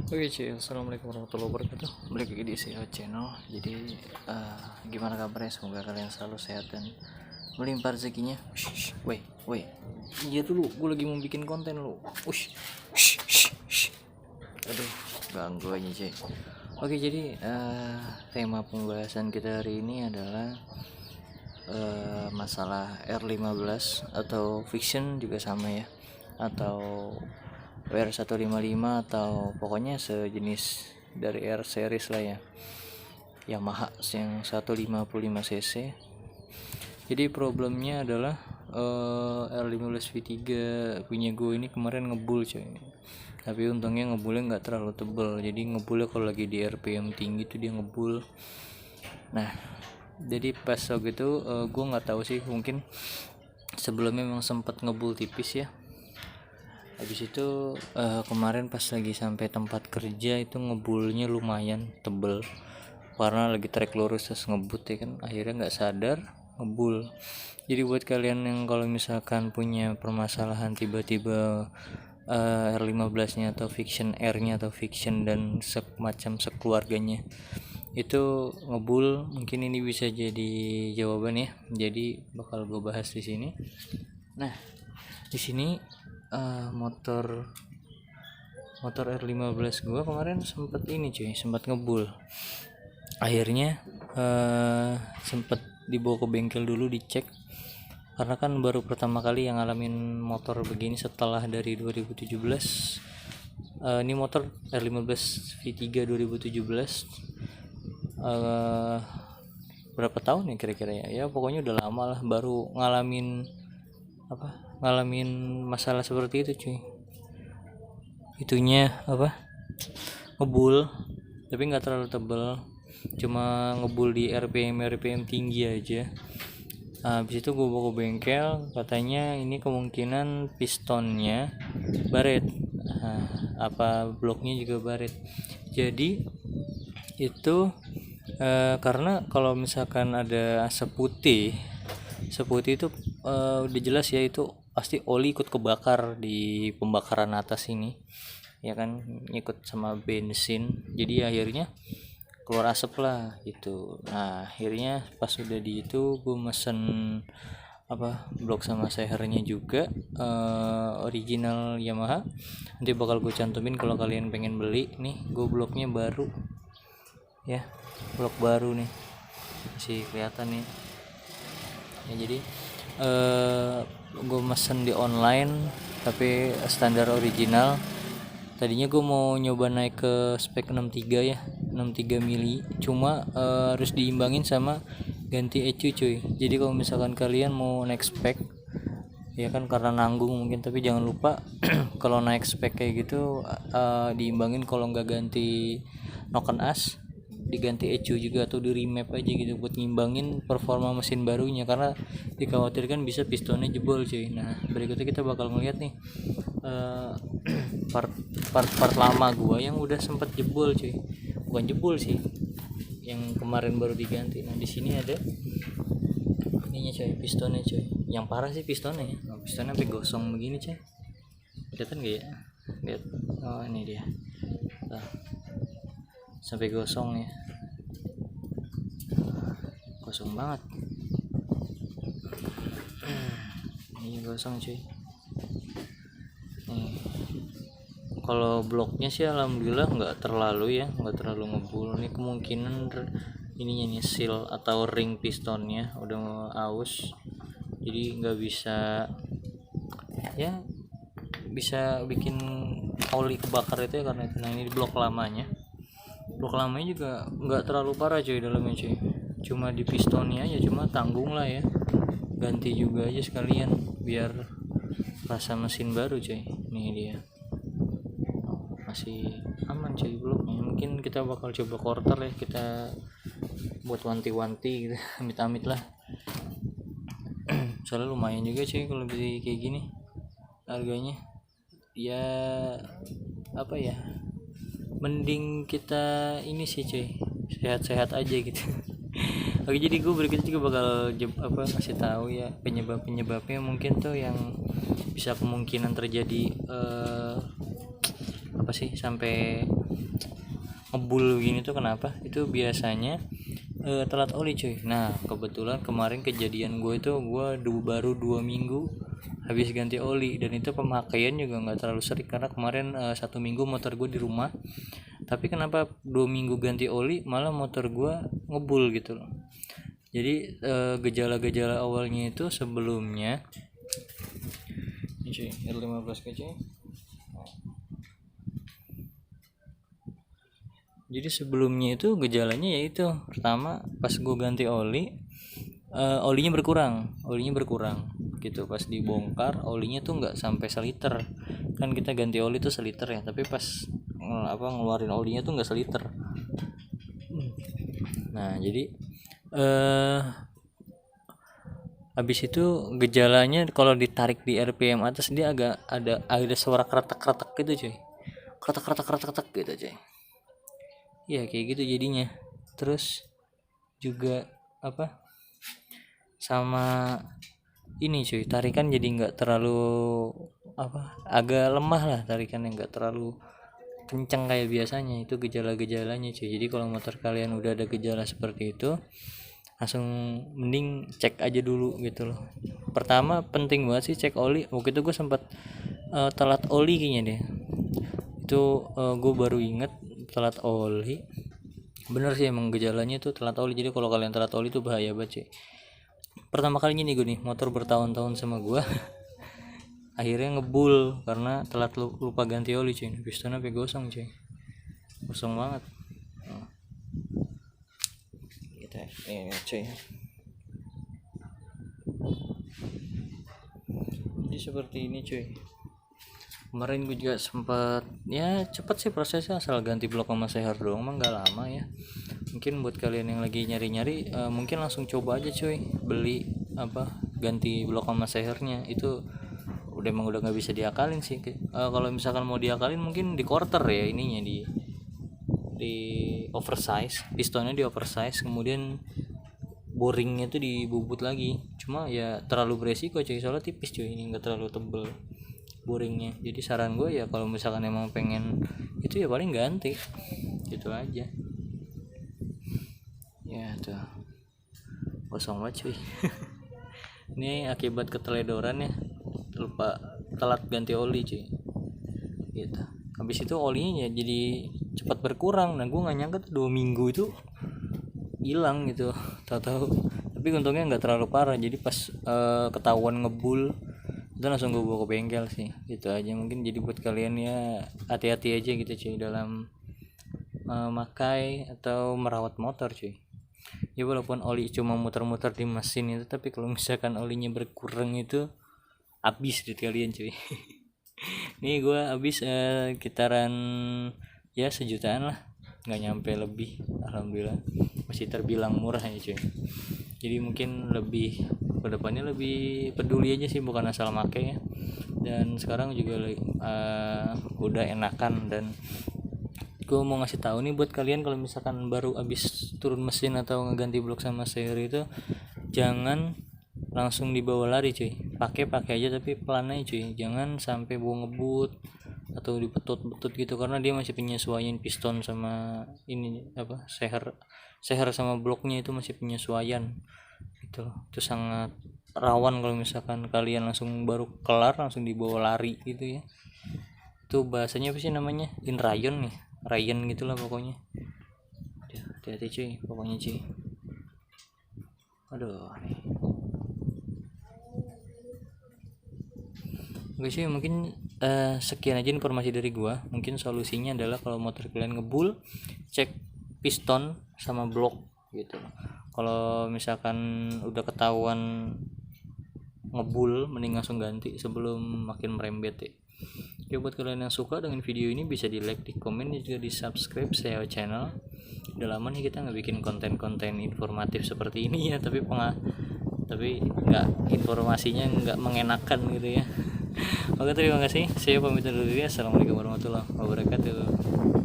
Oke cuy, assalamualaikum warahmatullahi wabarakatuh. Balik lagi di SEO channel. Jadi gimana kabarnya? Semoga kalian selalu sehat dan melimpah rezekinya. Woi, woi. Iya dulu, gue lagi mau bikin konten lo. Ush, ush, ush, ush. Aduh, ganggu aja cuy. Oke, jadi tema pembahasan kita hari ini adalah masalah R15 atau fiction juga sama ya, atau WR155 atau pokoknya sejenis dari R series lah ya, Yamaha yang 155 cc. Jadi problemnya adalah R15 V3 punya gue ini kemarin ngebul coy, tapi untungnya ngebulnya nggak terlalu tebel, jadi ngebulnya kalau lagi di RPM tinggi tuh dia ngebul. Nah, jadi pas waktu itu gue nggak tahu sih, mungkin sebelumnya memang sempat ngebul tipis ya. Habis itu kemarin pas lagi sampai tempat kerja itu ngebulnya lumayan tebel karena lagi trek lurus terus ngebut ya kan, akhirnya nggak sadar ngebul. Jadi buat kalian yang kalau misalkan punya permasalahan tiba-tiba R15 nya atau Fiction R nya atau Fiction dan semacam sekeluarganya itu ngebul, mungkin ini bisa jadi jawaban ya. Jadi bakal gue bahas di sini. Nah, di sini motor R15 gua kemarin sempat ini cuy, sempat ngebul. Akhirnya sempat dibawa ke bengkel dulu dicek, karena kan baru pertama kali yang ngalamin motor begini setelah dari 2017. Ini motor R15 V3 2017. Berapa tahun ya kira-kira ya, pokoknya udah lama lah baru ngalamin masalah seperti itu cuy. Itunya ngebul tapi nggak terlalu tebel, cuma ngebul di RPM tinggi aja. Habis itu gue bawa ke bengkel, katanya ini kemungkinan pistonnya baret, bloknya juga baret. Jadi itu karena kalau misalkan ada asap putih itu udah jelas ya, itu pasti oli ikut kebakar di pembakaran atas ini ya kan, ikut sama bensin, jadi akhirnya keluar asap lah gitu. Nah akhirnya pas udah di itu gue mesen blok sama sehernya juga original Yamaha. Nanti bakal gue cantumin kalau kalian pengen beli nih, gue bloknya baru ya, blok baru nih, masih kelihatan nih ya. Jadi gue mesen di online tapi standar original. Tadinya gue mau nyoba naik ke spek 63 ya, 63 mili, cuma harus diimbangin sama ganti ECU cuy. Jadi kalau misalkan kalian mau naik spek ya kan, karena nanggung mungkin, tapi jangan lupa kalau naik spek kayak gitu diimbangin, kalau nggak ganti noken as diganti ECU juga atau di remap aja gitu buat ngimbangin performa mesin barunya, karena dikhawatirkan bisa pistonnya jebol cuy. Nah berikutnya kita bakal ngeliat nih part lama gua yang udah sempet jebol cuy, bukan jebol sih, yang kemarin baru diganti. Nah di sini ada ininya cuy, pistonnya cuy. Yang parah sih pistonnya ya, pistonnya sampai gosong begini cuy, kelihatan gak ya? Lihat, oh ini dia. Nah, sampai gosong ya, gosong banget. Ini gosong cuy. Nih, kalau bloknya sih alhamdulillah nggak terlalu ngebul. Ini kemungkinan ininya nih seal atau ring pistonnya udah aus, jadi nggak bisa ya, bisa bikin oli kebakar itu ya karena itu. Nah ini blok lamanya juga nggak terlalu parah cuy dalamnya cuy, cuma di pistonnya aja, cuma tanggung lah ya, ganti juga aja sekalian biar rasa mesin baru cuy. Nih dia masih aman cuy bloknya. Mungkin kita bakal coba quarter ya, kita buat wanti-wanti gitu amit-amit lah. Soalnya lumayan juga cuy kalau beli kayak gini harganya ya, mending kita ini sih cuy, sehat-sehat aja gitu. Oke, jadi gue berikutnya juga bakal kasih tahu ya penyebabnya mungkin tuh yang bisa kemungkinan terjadi apa sih sampai ngebul gini tuh kenapa? Itu biasanya telat oli cuy. Nah kebetulan kemarin kejadian gue itu baru 2 minggu habis ganti oli, dan itu pemakaian juga nggak terlalu sering karena kemarin 1 minggu motor gue di rumah. Tapi kenapa 2 minggu ganti oli malah motor gue ngebul gitu loh. Jadi gejala-gejala awalnya itu sebelumnya ini cuy, R15 kc. Jadi sebelumnya itu gejalanya yaitu pertama pas gue ganti oli, olinya berkurang gitu. Pas dibongkar olinya tuh nggak sampai seliter, kan kita ganti oli tuh seliter ya, tapi pas ngeluarin olinya tuh nggak seliter. Nah jadi habis itu gejalanya kalau ditarik di RPM atas dia agak ada suara kretek gitu cuy, kretek gitu cuy. Ya kayak gitu jadinya. Terus juga sama ini cuy, tarikan jadi nggak terlalu agak lemah lah, tarikan yang nggak terlalu kencang kayak biasanya. Itu gejala-gejalanya cuy. Jadi kalau motor kalian udah ada gejala seperti itu, langsung mending cek aja dulu gitu loh. Pertama penting banget sih cek oli. Waktu itu gue sempat telat oli kayaknya deh. Itu gue baru inget telat oli. Bener sih emang gejalanya tuh telat oli. Jadi kalau kalian telat oli tuh bahaya banget cuy. Pertama kalinya nih gue nih motor bertahun-tahun sama gue akhirnya ngebul karena telat lupa ganti oli cuy. Pistonnya sampai gosong cuy, gosong banget gitu ya cuy. Jadi seperti ini cuy. Kemarin gue juga sempat ya cepet sih prosesnya, asal ganti blok sama seher doang mah nggak lama ya. Mungkin buat kalian yang lagi nyari-nyari mungkin langsung coba aja cuy, beli ganti blok sama sehernya. Itu emang udah nggak bisa diakalin sih. Kalau misalkan mau diakalin mungkin di quarter ya, ininya di oversize, pistonnya di oversize, kemudian boringnya tuh dibubut lagi. Cuma ya terlalu beresiko cuy, soalnya tipis cuy, ini nggak terlalu tebel boringnya. Jadi saran gue ya kalau misalkan emang pengen itu ya paling ganti gitu aja ya. Tuh kosong banget cuy. Ini akibat keteledoran ya, lupa telat ganti oli cuy gitu. Habis itu olinya ya jadi cepat berkurang. Nah gue nggak nyangka tuh 2 minggu itu hilang gitu, tahu-tahu. Tapi untungnya nggak terlalu parah. Jadi pas ketahuan ngebul itu langsung gue bawa ke bengkel sih gitu aja. Mungkin jadi buat kalian ya hati-hati aja gitu cuy dalam memakai atau merawat motor cuy. Ya walaupun oli cuma muter-muter di mesin itu, tapi kalau misalkan olinya berkurang itu habis duit kalian cuy. Nih gue habis kitaran ya 1 jutaan lah, nggak nyampe lebih. Alhamdulillah masih terbilang murah ya cuy. Jadi mungkin lebih kedepannya lebih peduli aja sih, bukan asal make ya. Dan sekarang juga udah enakan. Dan gue mau ngasih tahu nih buat kalian, kalau misalkan baru abis turun mesin atau ngeganti blok sama seher itu jangan langsung dibawa lari cuy. Pakai aja tapi pelan aja cuy, jangan sampai bawa ngebut atau dipetut-betut gitu, karena dia masih penyesuaian piston sama ini seher sama bloknya itu masih penyesuaian gitu loh. Itu sangat rawan kalau misalkan kalian langsung baru kelar langsung dibawa lari gitu ya. Itu bahasanya apa sih namanya, inrayon nih, rayon gitulah pokoknya. Hati-hati cuy pokoknya cuy. Aduh nih. Oke sih, mungkin sekian aja informasi dari gua. Mungkin solusinya adalah kalau motor kalian ngebul, cek piston sama blok gitu. Kalau misalkan udah ketahuan ngebul, mending langsung ganti sebelum makin merembet ya. Oke, buat kalian yang suka dengan video ini bisa di like, di komen, dan juga di subscribe saya channel. Udah lama nih kita nggak bikin konten-konten informatif seperti ini ya, tapi nggak, informasinya nggak mengenakan gitu ya. Oke, terima kasih. Saya pamit undur diri. Assalamualaikum warahmatullahi wabarakatuh.